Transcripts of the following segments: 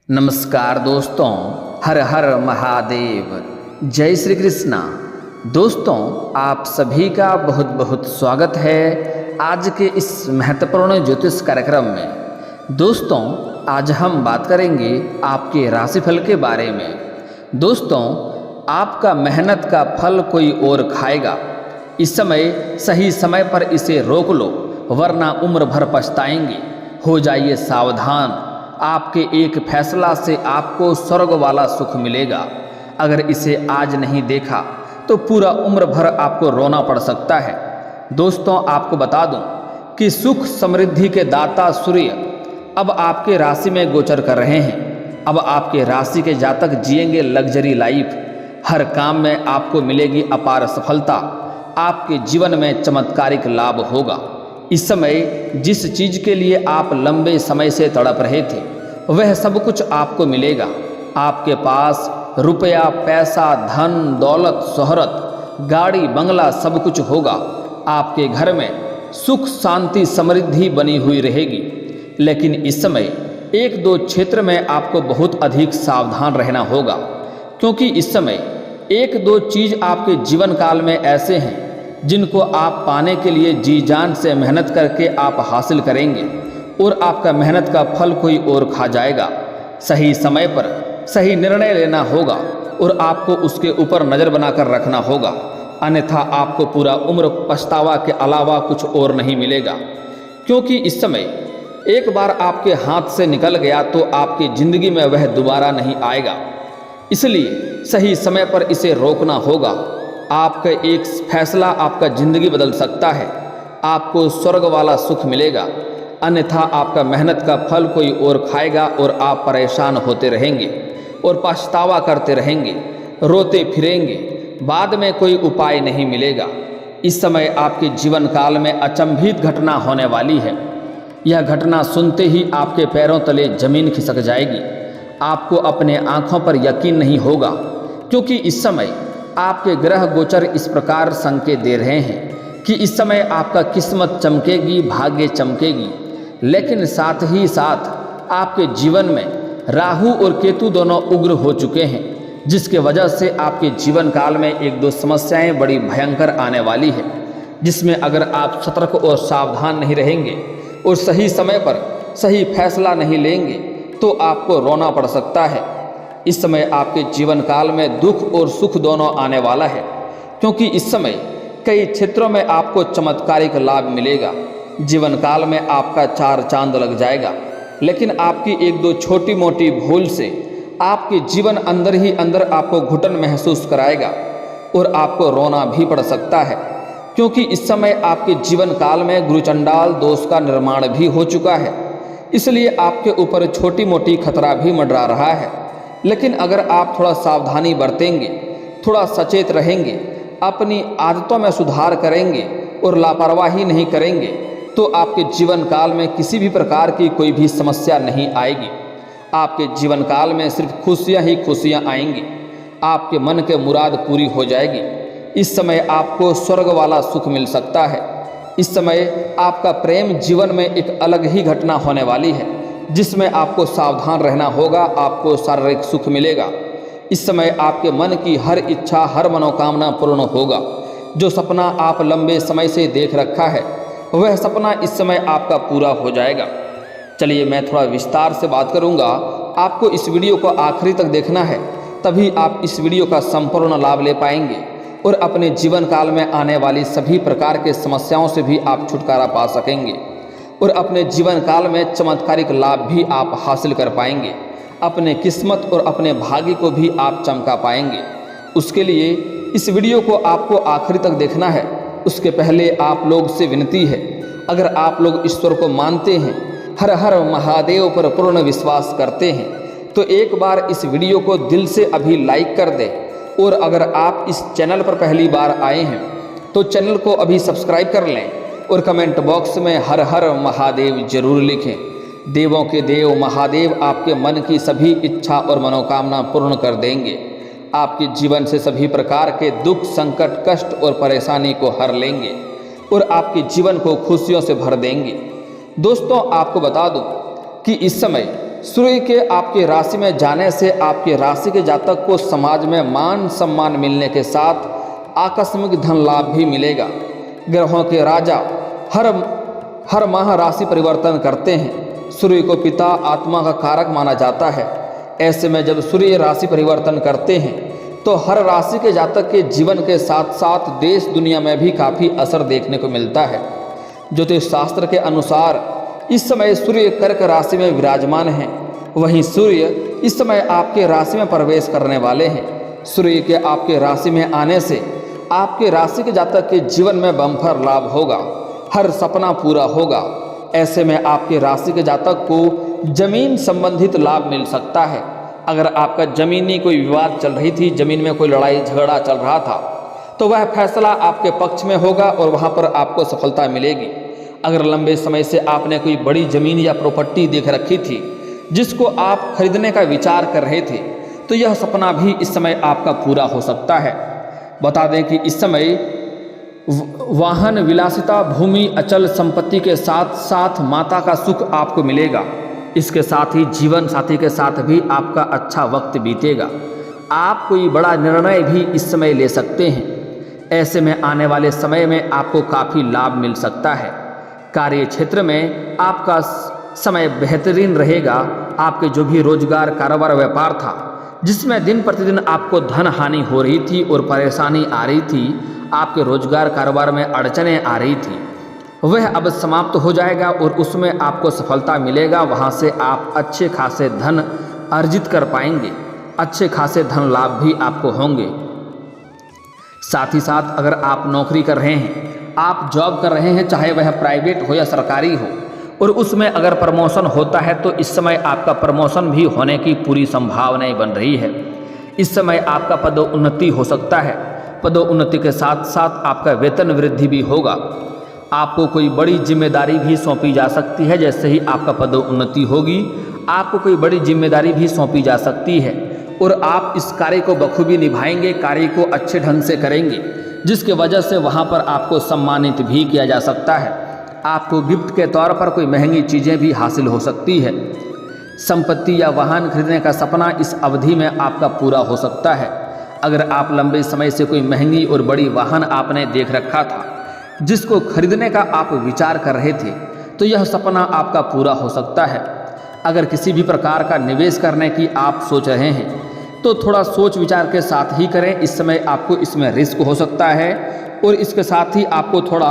नमस्कार दोस्तों, हर हर महादेव, जय श्री कृष्णा। दोस्तों, आप सभी का बहुत बहुत स्वागत है आज के इस महत्वपूर्ण ज्योतिष कार्यक्रम में। दोस्तों, आज हम बात करेंगे आपके राशिफल के बारे में। दोस्तों, आपका मेहनत का फल कोई और खाएगा। इस समय सही समय पर इसे रोक लो, वरना उम्र भर पछताएंगे। हो जाइए सावधान, आपके एक फैसला से आपको स्वर्ग वाला सुख मिलेगा। अगर इसे आज नहीं देखा तो पूरा उम्र भर आपको रोना पड़ सकता है। दोस्तों, आपको बता दूं कि सुख समृद्धि के दाता सूर्य अब आपके राशि में गोचर कर रहे हैं। अब आपके राशि के जातक जिएंगे लग्जरी लाइफ। हर काम में आपको मिलेगी अपार सफलता। आपके जीवन में चमत्कारिक लाभ होगा। इस समय जिस चीज़ के लिए आप लंबे समय से तड़प रहे थे वह सब कुछ आपको मिलेगा। आपके पास रुपया, पैसा, धन, दौलत, शोहरत, गाड़ी, बंगला सब कुछ होगा। आपके घर में सुख, शांति, समृद्धि बनी हुई रहेगी। लेकिन इस समय एक दो क्षेत्र में आपको बहुत अधिक सावधान रहना होगा, क्योंकि इस समय एक दो चीज़ आपके जीवन काल में ऐसे हैं जिनको आप पाने के लिए जी जान से मेहनत करके आप हासिल करेंगे और आपका मेहनत का फल कोई और खा जाएगा। सही समय पर सही निर्णय लेना होगा और आपको उसके ऊपर नज़र बनाकर रखना होगा, अन्यथा आपको पूरा उम्र पछतावा के अलावा कुछ और नहीं मिलेगा। क्योंकि इस समय एक बार आपके हाथ से निकल गया तो आपकी ज़िंदगी में वह दोबारा नहीं आएगा। इसलिए सही समय पर इसे रोकना होगा। आपका एक फैसला आपका ज़िंदगी बदल सकता है। आपको स्वर्ग वाला सुख मिलेगा, अन्यथा आपका मेहनत का फल कोई और खाएगा और आप परेशान होते रहेंगे और पछतावा करते रहेंगे, रोते फिरेंगे। बाद में कोई उपाय नहीं मिलेगा। इस समय आपके जीवन काल में अचंभित घटना होने वाली है। यह घटना सुनते ही आपके पैरों तले जमीन खिसक जाएगी। आपको अपने आँखों पर यकीन नहीं होगा, क्योंकि इस समय आपके ग्रह गोचर इस प्रकार संकेत दे रहे हैं कि इस समय आपका किस्मत चमकेगी, भाग्य चमकेगी। लेकिन साथ ही साथ आपके जीवन में राहु और केतु दोनों उग्र हो चुके हैं, जिसके वजह से आपके जीवन काल में एक दो समस्याएं बड़ी भयंकर आने वाली है, जिसमें अगर आप सतर्क और सावधान नहीं रहेंगे और सही समय पर सही फैसला नहीं लेंगे तो आपको रोना पड़ सकता है। इस समय आपके जीवन काल में दुख और सुख दोनों आने वाला है, क्योंकि इस समय कई क्षेत्रों में आपको चमत्कारिक लाभ मिलेगा। जीवन काल में आपका चार चांद लग जाएगा। लेकिन आपकी एक दो छोटी मोटी भूल से आपके जीवन अंदर ही अंदर आपको घुटन महसूस कराएगा और आपको रोना भी पड़ सकता है, क्योंकि इस समय आपके जीवन काल में गुरुचंडाल दोष का निर्माण भी हो चुका है। इसलिए आपके ऊपर छोटी मोटी खतरा भी मंडरा रहा है। लेकिन अगर आप थोड़ा सावधानी बरतेंगे, थोड़ा सचेत रहेंगे, अपनी आदतों में सुधार करेंगे और लापरवाही नहीं करेंगे तो आपके जीवन काल में किसी भी प्रकार की कोई भी समस्या नहीं आएगी। आपके जीवन काल में सिर्फ खुशियां ही खुशियां आएंगी। आपके मन के मुराद पूरी हो जाएगी। इस समय आपको स्वर्ग वाला सुख मिल सकता है। इस समय आपका प्रेम जीवन में एक अलग ही घटना होने वाली है, जिसमें आपको सावधान रहना होगा। आपको शारीरिक सुख मिलेगा। इस समय आपके मन की हर इच्छा, हर मनोकामना पूर्ण होगा। जो सपना आप लंबे समय से देख रखा है वह सपना इस समय आपका पूरा हो जाएगा। चलिए, मैं थोड़ा विस्तार से बात करूंगा। आपको इस वीडियो को आखिरी तक देखना है, तभी आप इस वीडियो का संपूर्ण लाभ ले पाएंगे और अपने जीवन काल में आने वाली सभी प्रकार के समस्याओं से भी आप छुटकारा पा सकेंगे और अपने जीवन काल में चमत्कारिक लाभ भी आप हासिल कर पाएंगे। अपने किस्मत और अपने भाग्य को भी आप चमका पाएंगे। उसके लिए इस वीडियो को आपको आखिरी तक देखना है। उसके पहले आप लोग से विनती है, अगर आप लोग ईश्वर को मानते हैं, हर हर महादेव पर पूर्ण विश्वास करते हैं, तो एक बार इस वीडियो को दिल से अभी लाइक कर दें। और अगर आप इस चैनल पर पहली बार आए हैं तो चैनल को अभी सब्सक्राइब कर लें और कमेंट बॉक्स में हर हर महादेव जरूर लिखें। देवों के देव महादेव आपके मन की सभी इच्छा और मनोकामना पूर्ण कर देंगे। आपके जीवन से सभी प्रकार के दुख, संकट, कष्ट और परेशानी को हर लेंगे और आपके जीवन को खुशियों से भर देंगे। दोस्तों, आपको बता दूं कि इस समय सूर्य के आपके राशि में जाने से आपके राशि के जातक को समाज में मान सम्मान मिलने के साथ आकस्मिक धन लाभ भी मिलेगा। ग्रहों के राजा हर माह राशि परिवर्तन करते हैं। सूर्य को पिता आत्मा का कारक माना जाता है। ऐसे में जब सूर्य राशि परिवर्तन करते हैं तो हर राशि के जातक के जीवन के साथ साथ देश दुनिया में भी काफ़ी असर देखने को मिलता है। ज्योतिष शास्त्र के अनुसार इस समय सूर्य कर्क राशि में विराजमान है। वहीं सूर्य इस समय आपके राशि में प्रवेश करने वाले हैं। सूर्य के आपके राशि में आने से आपके राशि के जातक के जीवन में बम्पर लाभ होगा, हर सपना पूरा होगा। ऐसे में आपके राशि के जातक को जमीन संबंधित लाभ मिल सकता है। अगर आपका जमीनी कोई विवाद चल रही थी, जमीन में कोई लड़ाई झगड़ा चल रहा था, तो वह फैसला आपके पक्ष में होगा और वहाँ पर आपको सफलता मिलेगी। अगर लंबे समय से आपने कोई बड़ी ज़मीन या प्रॉपर्टी देख रखी थी जिसको आप खरीदने का विचार कर रहे थे, तो यह सपना भी इस समय आपका पूरा हो सकता है। बता दें कि इस समय वाहन विलासिता, भूमि, अचल संपत्ति के साथ साथ माता का सुख आपको मिलेगा। इसके साथ ही जीवन साथी के साथ भी आपका अच्छा वक्त बीतेगा। आप कोई बड़ा निर्णय भी इस समय ले सकते हैं। ऐसे में आने वाले समय में आपको काफ़ी लाभ मिल सकता है। कार्य क्षेत्र में आपका समय बेहतरीन रहेगा। आपके जो भी रोजगार, कारोबार, व्यापार था जिसमें दिन प्रतिदिन आपको धन हानि हो रही थी और परेशानी आ रही थी, आपके रोजगार कारोबार में अड़चनें आ रही थी, वह अब समाप्त हो जाएगा और उसमें आपको सफलता मिलेगा। वहाँ से आप अच्छे खासे धन अर्जित कर पाएंगे, अच्छे खासे धन लाभ भी आपको होंगे। साथ ही साथ अगर आप नौकरी कर रहे हैं, आप जॉब कर रहे हैं, चाहे वह प्राइवेट हो या सरकारी हो, और उसमें अगर प्रमोशन होता है तो इस समय आपका प्रमोशन भी होने की पूरी संभावनाएं बन रही है। इस समय आपका पदोन्नति हो सकता है। पदोन्नति के साथ साथ आपका वेतन वृद्धि भी होगा। आपको कोई बड़ी जिम्मेदारी भी सौंपी जा सकती है। जैसे ही आपका पदोन्नति होगी, आपको कोई बड़ी जिम्मेदारी भी सौंपी जा सकती है और आप इस कार्य को बखूबी निभाएंगे, कार्य को अच्छे ढंग से करेंगे, जिसके वजह से वहाँ पर आपको सम्मानित भी किया जा सकता है। आपको गिफ्ट के तौर पर कोई महंगी चीज़ें भी हासिल हो सकती है। संपत्ति या वाहन खरीदने का सपना इस अवधि में आपका पूरा हो सकता है। अगर आप लंबे समय से कोई महंगी और बड़ी वाहन आपने देख रखा था जिसको खरीदने का आप विचार कर रहे थे, तो यह सपना आपका पूरा हो सकता है। अगर किसी भी प्रकार का निवेश करने की आप सोच रहे हैं तो थोड़ा सोच विचार के साथ ही करें। इस समय आपको इसमें रिस्क हो सकता है और इसके साथ ही आपको थोड़ा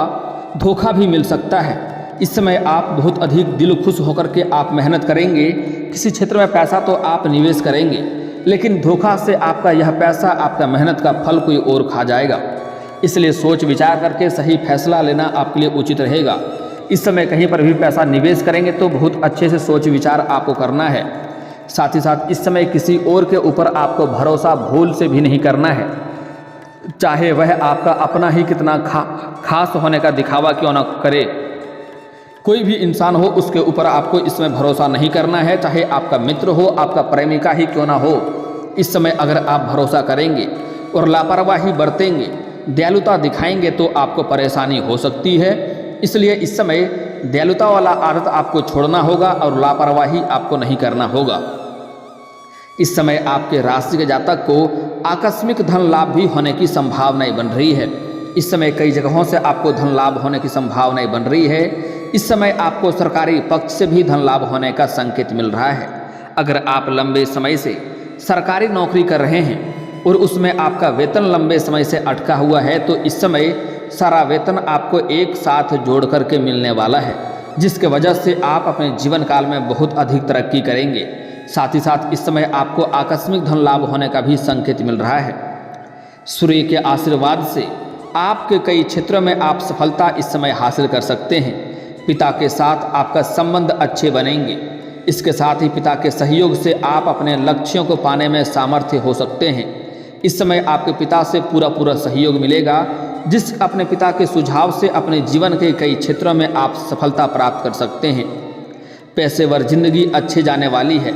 धोखा भी मिल सकता है। इस समय आप बहुत अधिक दिल खुश होकर के आप मेहनत करेंगे। किसी क्षेत्र में पैसा तो आप निवेश करेंगे, लेकिन धोखा से आपका यह पैसा, आपका मेहनत का फल कोई और खा जाएगा। इसलिए सोच विचार करके सही फैसला लेना आपके लिए उचित रहेगा। इस समय कहीं पर भी पैसा निवेश करेंगे तो बहुत अच्छे से सोच विचार आपको करना है। साथ ही साथ इस समय किसी और के ऊपर आपको भरोसा भूल से भी नहीं करना है, चाहे वह आपका अपना ही कितना खास होने का दिखावा क्यों ना करे। कोई भी इंसान हो, उसके ऊपर आपको इसमें भरोसा नहीं करना है, चाहे आपका मित्र हो, आपका प्रेमिका ही क्यों ना हो। इस समय अगर आप भरोसा करेंगे और लापरवाही बरतेंगे, दयालुता दिखाएंगे तो आपको परेशानी हो सकती है। इसलिए इस समय दयालुता वाला आदत आपको छोड़ना होगा और लापरवाही आपको नहीं करना होगा। इस समय आपके राशि के जातक को आकस्मिक धन लाभ भी होने की संभावनाएं बन रही है। इस समय कई जगहों से आपको धन लाभ होने की संभावनाएं बन रही है। इस समय आपको सरकारी पक्ष से भी धन लाभ होने का संकेत मिल रहा है। अगर आप लंबे समय से सरकारी नौकरी कर रहे हैं और उसमें आपका वेतन लंबे समय से अटका हुआ है, तो इस समय सारा वेतन आपको एक साथ जोड़ करके मिलने वाला है, जिसके वजह से आप अपने जीवन काल में बहुत अधिक तरक्की करेंगे। साथ ही साथ इस समय आपको आकस्मिक धन लाभ होने का भी संकेत मिल रहा है। सूर्य के आशीर्वाद से आपके कई क्षेत्रों में आप सफलता इस समय हासिल कर सकते हैं। पिता के साथ आपका संबंध अच्छे बनेंगे। इसके साथ ही पिता के सहयोग से आप अपने लक्ष्यों को पाने में सामर्थ्य हो सकते हैं। इस समय आपके पिता से पूरा सहयोग मिलेगा, जिस अपने पिता के सुझाव से अपने जीवन के कई क्षेत्रों में आप सफलता प्राप्त कर सकते हैं। पेशेवर जिंदगी अच्छे जाने वाली है।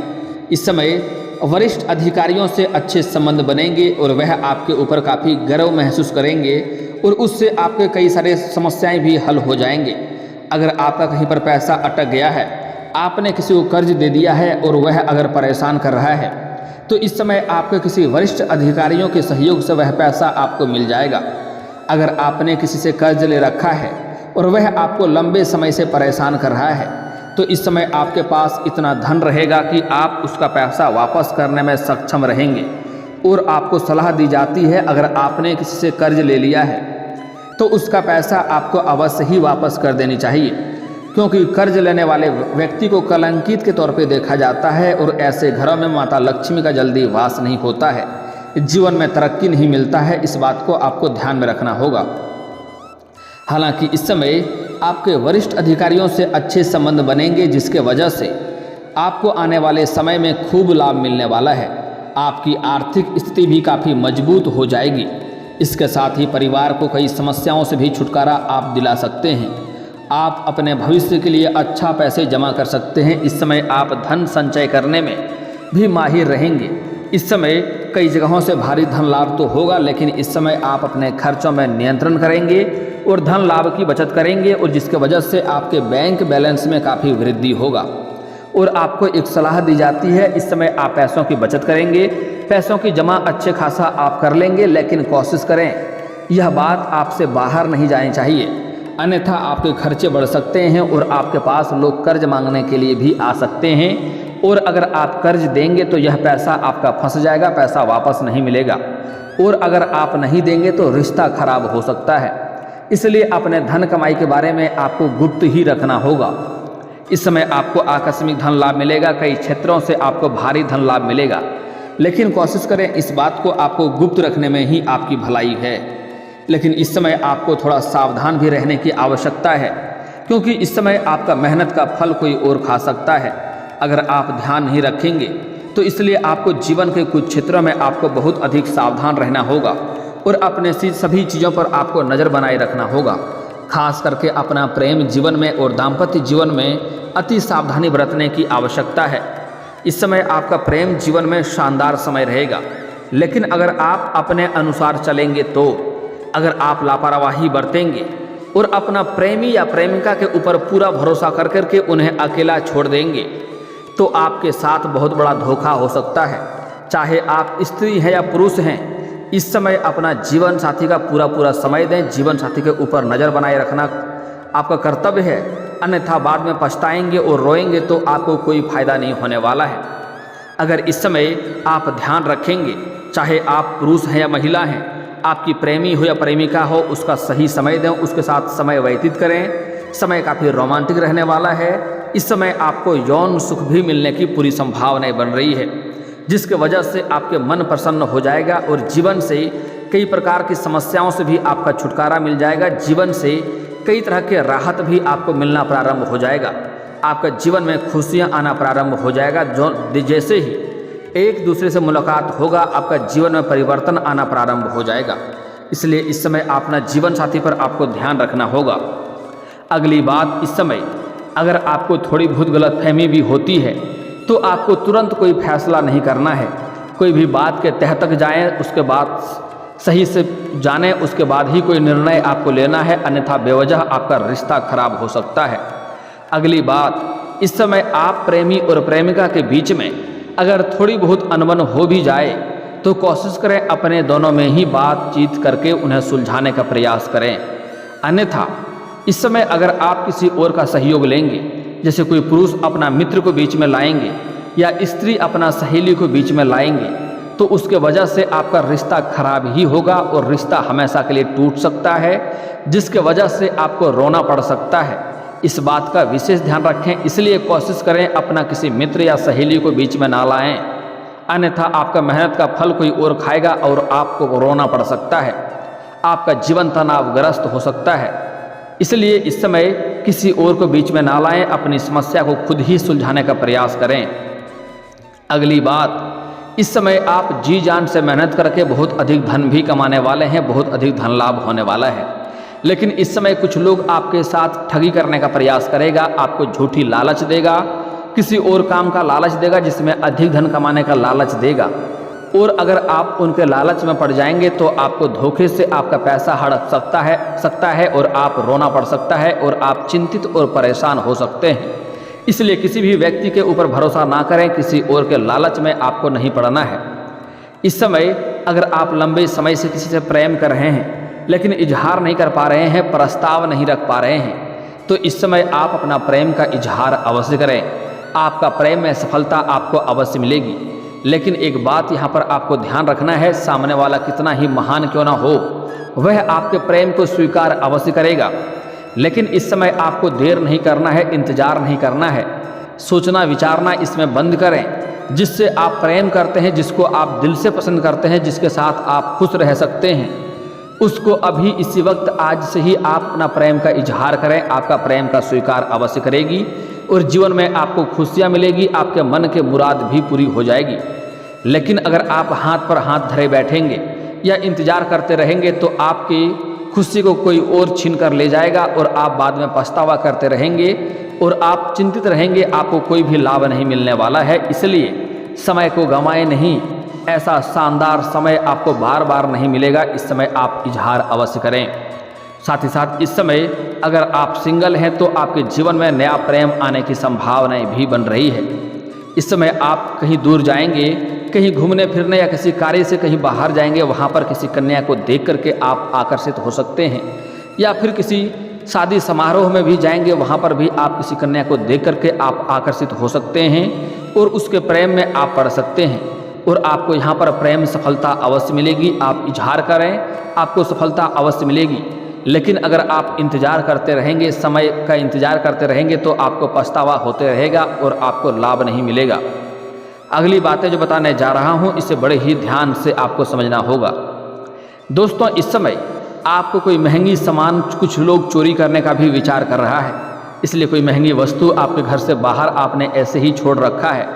इस समय वरिष्ठ अधिकारियों से अच्छे संबंध बनेंगे और वह आपके ऊपर काफ़ी गर्व महसूस करेंगे और उससे आपके कई सारे समस्याएं भी हल हो जाएंगे। अगर आपका कहीं पर पैसा अटक गया है आपने किसी को कर्ज दे दिया है और वह अगर परेशान कर रहा है तो इस समय आपके किसी वरिष्ठ अधिकारियों के सहयोग से वह पैसा आपको मिल जाएगा। अगर आपने किसी से कर्ज ले रखा है और वह आपको लंबे समय से परेशान कर रहा है तो इस समय आपके पास इतना धन रहेगा कि आप उसका पैसा वापस करने में सक्षम रहेंगे। और आपको सलाह दी जाती है, अगर आपने किसी से कर्ज ले लिया है तो उसका पैसा आपको अवश्य ही वापस कर देनी चाहिए, क्योंकि कर्ज लेने वाले व्यक्ति को कलंकित के तौर पे देखा जाता है और ऐसे घरों में माता लक्ष्मी का जल्दी वास नहीं होता है, जीवन में तरक्की नहीं मिलता है। इस बात को आपको ध्यान में रखना होगा। हालांकि इस समय आपके वरिष्ठ अधिकारियों से अच्छे संबंध बनेंगे, जिसके वजह से आपको आने वाले समय में खूब लाभ मिलने वाला है। आपकी आर्थिक स्थिति भी काफ़ी मजबूत हो जाएगी। इसके साथ ही परिवार को कई समस्याओं से भी छुटकारा आप दिला सकते हैं। आप अपने भविष्य के लिए अच्छा पैसे जमा कर सकते हैं। इस समय आप धन संचय करने में भी माहिर रहेंगे। इस समय कई जगहों से भारी धन लाभ तो होगा, लेकिन इस समय आप अपने खर्चों में नियंत्रण करेंगे और धन लाभ की बचत करेंगे, और जिसके वजह से आपके बैंक बैलेंस में काफ़ी वृद्धि होगा। और आपको एक सलाह दी जाती है, इस समय आप पैसों की बचत करेंगे, पैसों की जमा अच्छे खासा आप कर लेंगे, लेकिन कोशिश करें यह बात आपसे बाहर नहीं जानी चाहिए, अन्यथा आपके खर्चे बढ़ सकते हैं और आपके पास लोग कर्ज मांगने के लिए भी आ सकते हैं। और अगर आप कर्ज देंगे तो यह पैसा आपका फंस जाएगा, पैसा वापस नहीं मिलेगा। और अगर आप नहीं देंगे तो रिश्ता खराब हो सकता है। इसलिए अपने धन कमाई के बारे में आपको गुप्त ही रखना होगा। इस समय आपको आकस्मिक धन लाभ मिलेगा, कई क्षेत्रों से आपको भारी धन लाभ मिलेगा, लेकिन कोशिश करें इस बात को आपको गुप्त रखने में ही आपकी भलाई है। लेकिन इस समय आपको थोड़ा सावधान भी रहने की आवश्यकता है, क्योंकि इस समय आपका मेहनत का फल कोई और खा सकता है अगर आप ध्यान नहीं रखेंगे। तो इसलिए आपको जीवन के कुछ क्षेत्रों में आपको बहुत अधिक सावधान रहना होगा और अपने सभी चीज़ों पर आपको नज़र बनाए रखना होगा। खास करके अपना प्रेम जीवन में और दाम्पत्य जीवन में अति सावधानी बरतने की आवश्यकता है। इस समय आपका प्रेम जीवन में शानदार समय रहेगा, लेकिन अगर आप अपने अनुसार चलेंगे तो, अगर आप लापरवाही बरतेंगे और अपना प्रेमी या प्रेमिका के ऊपर पूरा भरोसा कर करके उन्हें अकेला छोड़ देंगे तो आपके साथ बहुत बड़ा धोखा हो सकता है। चाहे आप स्त्री हैं या पुरुष हैं, इस समय अपना जीवन साथी का पूरा समय दें। जीवन साथी के ऊपर नज़र बनाए रखना आपका कर्तव्य है, अन्यथा बाद में पछताएंगे और रोएंगे तो आपको कोई फायदा नहीं होने वाला है। अगर इस समय आप ध्यान रखेंगे, चाहे आप पुरुष हैं या महिला हैं, आपकी प्रेमी हो या प्रेमिका हो, उसका सही समय दें, उसके साथ समय व्यतीत करें। समय काफ़ी रोमांटिक रहने वाला है। इस समय आपको यौन सुख भी मिलने की पूरी संभावनाएं बन रही है, जिसके वजह से आपके मन प्रसन्न हो जाएगा और जीवन से कई प्रकार की समस्याओं से भी आपका छुटकारा मिल जाएगा। जीवन से कई तरह के राहत भी आपको मिलना प्रारंभ हो जाएगा। आपका जीवन में खुशियां आना प्रारंभ हो जाएगा। जो जैसे ही एक दूसरे से मुलाकात होगा, आपका जीवन में परिवर्तन आना प्रारंभ हो जाएगा। इसलिए इस समय अपना जीवन साथी पर आपको ध्यान रखना होगा। अगली बात, इस समय अगर आपको थोड़ी बहुत गलतफहमी भी होती है तो आपको तुरंत कोई फैसला नहीं करना है। कोई भी बात के तह तक जाएं, उसके बाद सही से जानें, उसके बाद ही कोई निर्णय आपको लेना है, अन्यथा बेवजह आपका रिश्ता खराब हो सकता है। अगली बात, इस समय आप प्रेमी और प्रेमिका के बीच में अगर थोड़ी बहुत अनबन हो भी जाए तो कोशिश करें अपने दोनों में ही बातचीत करके उन्हें सुलझाने का प्रयास करें। अन्यथा इस समय अगर आप किसी और का सहयोग लेंगे, जैसे कोई पुरुष अपना मित्र को बीच में लाएंगे या स्त्री अपना सहेली को बीच में लाएंगे, तो उसके वजह से आपका रिश्ता खराब ही होगा और रिश्ता हमेशा के लिए टूट सकता है, जिसके वजह से आपको रोना पड़ सकता है। इस बात का विशेष ध्यान रखें। इसलिए कोशिश करें अपना किसी मित्र या सहेली को बीच में ना लाएं, अन्यथा आपका मेहनत का फल कोई और खाएगा और आपको रोना पड़ सकता है। आपका जीवन तनावग्रस्त हो सकता है। इसलिए इस समय किसी और को बीच में ना लाएं, अपनी समस्या को खुद ही सुलझाने का प्रयास करें। अगली बात, इस समय आप जी जान से मेहनत करके बहुत अधिक धन भी कमाने वाले हैं, बहुत अधिक धन लाभ होने वाला है। लेकिन इस समय कुछ लोग आपके साथ ठगी करने का प्रयास करेगा, आपको झूठी लालच देगा, किसी और काम का लालच देगा, जिसमें अधिक धन कमाने का लालच देगा। और अगर आप उनके लालच में पड़ जाएंगे तो आपको धोखे से आपका पैसा हड़प सकता है और आप रोना पड़ सकता है और आप चिंतित और परेशान हो सकते हैं। इसलिए किसी भी व्यक्ति के ऊपर भरोसा ना करें, किसी और के लालच में आपको नहीं पड़ना है। इस समय अगर आप लंबे समय से किसी से प्रेम कर रहे हैं लेकिन इजहार नहीं कर पा रहे हैं, प्रस्ताव नहीं रख पा रहे हैं, तो इस समय आप अपना प्रेम का इजहार अवश्य करें। आपका प्रेम में सफलता आपको अवश्य मिलेगी। लेकिन एक बात यहाँ पर आपको ध्यान रखना है, सामने वाला कितना ही महान क्यों ना हो, वह आपके प्रेम को स्वीकार अवश्य करेगा। लेकिन इस समय आपको देर नहीं करना है, इंतजार नहीं करना है, सोचना विचारना इसमें बंद करें। जिससे आप प्रेम करते हैं, जिसको आप दिल से पसंद करते हैं, जिसके साथ आप खुश रह सकते हैं, उसको अभी इसी वक्त आज से ही आप अपना प्रेम का इजहार करें। आपका प्रेम का स्वीकार अवश्य करेगी और जीवन में आपको खुशियाँ मिलेगी, आपके मन के मुराद भी पूरी हो जाएगी। लेकिन अगर आप हाथ पर हाथ धरे बैठेंगे या इंतजार करते रहेंगे तो आपकी खुशी को कोई और छीन कर ले जाएगा और आप बाद में पछतावा करते रहेंगे और आप चिंतित रहेंगे, आपको कोई भी लाभ नहीं मिलने वाला है। इसलिए समय को गंवाएं नहीं, ऐसा शानदार समय आपको बार बार नहीं मिलेगा। इस समय आप इजहार अवश्य करें। साथ ही साथ इस समय अगर आप सिंगल हैं तो आपके जीवन में नया प्रेम आने की संभावनाएं भी बन रही है। इस समय आप कहीं दूर जाएंगे, कहीं घूमने फिरने या किसी कार्य से कहीं बाहर जाएंगे, वहाँ पर किसी कन्या को देख करके आप आकर्षित हो सकते हैं। या फिर किसी शादी समारोह में भी जाएंगे, वहाँ पर भी आप किसी कन्या को देख करके आप आकर्षित हो सकते हैं और उसके प्रेम में आप पड़ सकते हैं और आपको यहाँ पर प्रेम सफलता अवश्य मिलेगी। आप इजहार करें, आपको सफलता अवश्य मिलेगी। लेकिन अगर आप इंतजार करते रहेंगे, समय का इंतजार करते रहेंगे, तो आपको पछतावा होते रहेगा और आपको लाभ नहीं मिलेगा। अगली बातें जो बताने जा रहा हूँ इसे बड़े ही ध्यान से आपको समझना होगा। दोस्तों, इस समय आपको कोई महंगी सामान कुछ लोग चोरी करने का भी विचार कर रहा है, इसलिए कोई महंगी वस्तु आपके घर से बाहर आपने ऐसे ही छोड़ रखा है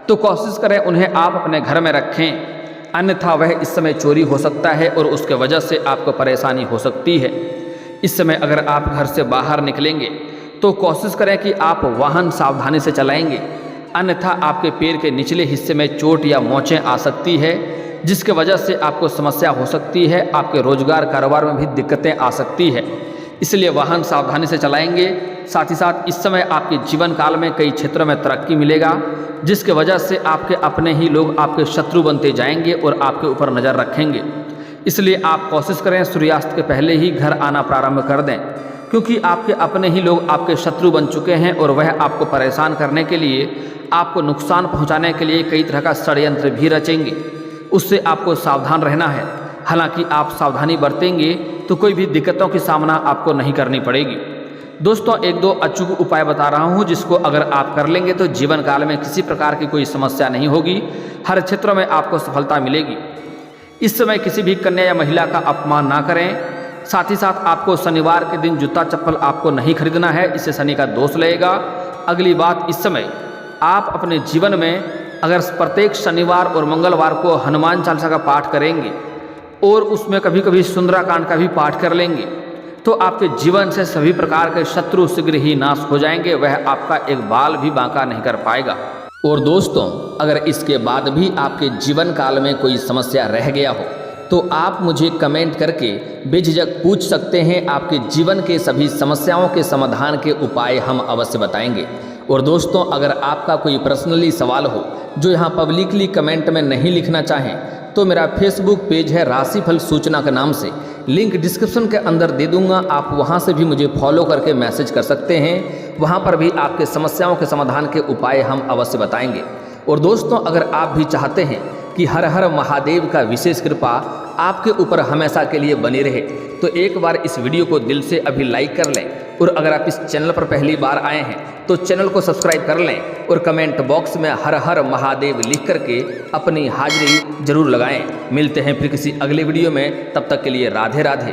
तो कोशिश करें उन्हें आप अपने घर में रखें, अन्यथा वह इस समय चोरी हो सकता है और उसके वजह से आपको परेशानी हो सकती है। इस समय अगर आप घर से बाहर निकलेंगे तो कोशिश करें कि आप वाहन सावधानी से चलाएंगे, अन्यथा आपके पैर के निचले हिस्से में चोट या मोचें आ सकती है, जिसके वजह से आपको समस्या हो सकती है, आपके रोजगार कारोबार में भी दिक्कतें आ सकती है। इसलिए वाहन सावधानी से चलाएंगे। साथ ही साथ इस समय आपके जीवन काल में कई क्षेत्रों में तरक्की मिलेगा, जिसके वजह से आपके अपने ही लोग आपके शत्रु बनते जाएंगे और आपके ऊपर नज़र रखेंगे। इसलिए आप कोशिश करें सूर्यास्त के पहले ही घर आना प्रारंभ कर दें, क्योंकि आपके अपने ही लोग आपके शत्रु बन चुके हैं और वह आपको परेशान करने के लिए, आपको नुकसान पहुंचाने के लिए कई तरह का षड्यंत्र भी रचेंगे। उससे आपको सावधान रहना है। हालांकि आप सावधानी बरतेंगे तो कोई भी दिक्कतों की सामना आपको नहीं करनी पड़ेगी। दोस्तों, एक दो अचूक उपाय बता रहा हूं जिसको अगर आप कर लेंगे तो जीवन काल में किसी प्रकार की कोई समस्या नहीं होगी, हर क्षेत्रों में आपको सफलता मिलेगी। इस समय किसी भी कन्या या महिला का अपमान ना करें। साथ ही साथ आपको शनिवार के दिन जूता चप्पल आपको नहीं खरीदना है, इससे शनि का दोष लगेगा। अगली बात, इस समय आप अपने जीवन में अगर प्रत्येक शनिवार और मंगलवार को हनुमान चालीसा का पाठ करेंगे और उसमें कभी कभी सुंदराकांड का भी पाठ कर लेंगे तो आपके जीवन से सभी प्रकार के शत्रु शीघ्र ही नाश हो जाएंगे, वह आपका एक बाल भी बांका नहीं कर पाएगा। और दोस्तों, अगर इसके बाद भी आपके जीवन काल में कोई समस्या रह गया हो तो आप मुझे कमेंट करके बेझिझक पूछ सकते हैं। आपके जीवन के सभी समस्याओं के समाधान के उपाय हम अवश्य बताएंगे। और दोस्तों, अगर आपका कोई पर्सनली सवाल हो जो यहाँ पब्लिकली कमेंट में नहीं लिखना चाहें तो मेरा फेसबुक पेज है राशिफल सूचना के नाम से, लिंक डिस्क्रिप्शन के अंदर दे दूंगा। आप वहाँ से भी मुझे फॉलो करके मैसेज कर सकते हैं, वहाँ पर भी आपके समस्याओं के समाधान के उपाय हम अवश्य बताएंगे। और दोस्तों, अगर आप भी चाहते हैं कि हर हर महादेव का विशेष कृपा आपके ऊपर हमेशा के लिए बनी रहे तो एक बार इस वीडियो को दिल से अभी लाइक कर लें। और अगर आप इस चैनल पर पहली बार आए हैं तो चैनल को सब्सक्राइब कर लें और कमेंट बॉक्स में हर हर महादेव लिख करके अपनी हाजिरी जरूर लगाएं। मिलते हैं फिर किसी अगले वीडियो में, तब तक के लिए राधे राधे।